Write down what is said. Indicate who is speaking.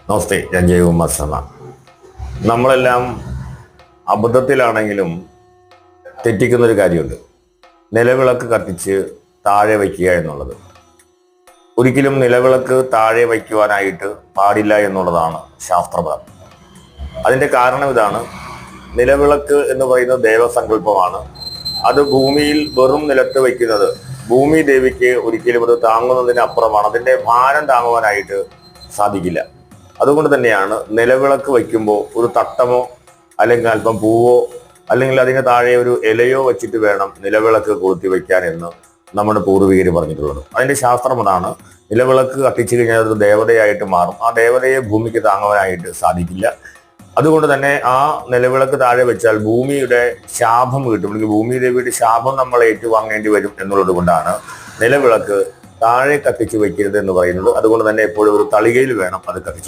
Speaker 1: നമസ്തേ, ഞാൻ ജയകുമാർ ശർമ്മ. നമ്മളെല്ലാം അബദ്ധത്തിലാണെങ്കിലും തെറ്റിക്കുന്നൊരു കാര്യമുണ്ട്. നിലവിളക്ക് കത്തിച്ച് താഴെ വയ്ക്കുക എന്നുള്ളത്. ഒരിക്കലും നിലവിളക്ക് താഴെ വയ്ക്കുവാനായിട്ട് പാടില്ല എന്നുള്ളതാണ് ശാസ്ത്രപരം. അതിൻ്റെ കാരണം ഇതാണ്: നിലവിളക്ക് എന്ന് പറയുന്നത് ദേവസങ്കല്പമാണ്. അത് ഭൂമിയിൽ വെറും നിലത്ത് വയ്ക്കുന്നത് ഭൂമി ദേവിക്ക് ഒരിക്കലും അത് താങ്ങുന്നതിന് അപ്പുറമാണ്. അതിൻ്റെ ഭാരം താങ്ങുവാനായിട്ട് സാധിക്കില്ല. അതുകൊണ്ട് തന്നെയാണ് നിലവിളക്ക് വയ്ക്കുമ്പോൾ ഒരു തട്ടമോ അല്ലെങ്കിൽ അല്പം പൂവോ അല്ലെങ്കിൽ അതിന് താഴെ ഒരു ഇലയോ വെച്ചിട്ട് വേണം നിലവിളക്ക് കൊളുത്തി വയ്ക്കാൻ എന്ന് നമ്മുടെ പൂർവികർ പറഞ്ഞിട്ടുള്ളത്. അതിന്റെ ശാസ്ത്രം അതാണ്. നിലവിളക്ക് കത്തിച്ചു കഴിഞ്ഞാൽ അത് ദേവതയായിട്ട് മാറും. ആ ദേവതയെ ഭൂമിക്ക് താങ്ങുവാനായിട്ട് സാധിക്കില്ല. അതുകൊണ്ട് തന്നെ ആ നിലവിളക്ക് താഴെ വെച്ചാൽ ഭൂമിയുടെ ശാപം കിട്ടും, അല്ലെങ്കിൽ ഭൂമി ദേവിയുടെ ശാപം നമ്മൾ ഏറ്റുവാങ്ങേണ്ടി വരും എന്നുള്ളത് കൊണ്ടാണ് നിലവിളക്ക് താഴെ കത്തിച്ചു വെക്കരുത് എന്ന് പറയുന്നത്. അതുകൊണ്ട് തന്നെ എപ്പോഴും ഒരു തളികയിൽ വേണം അത് കത്തിച്ചു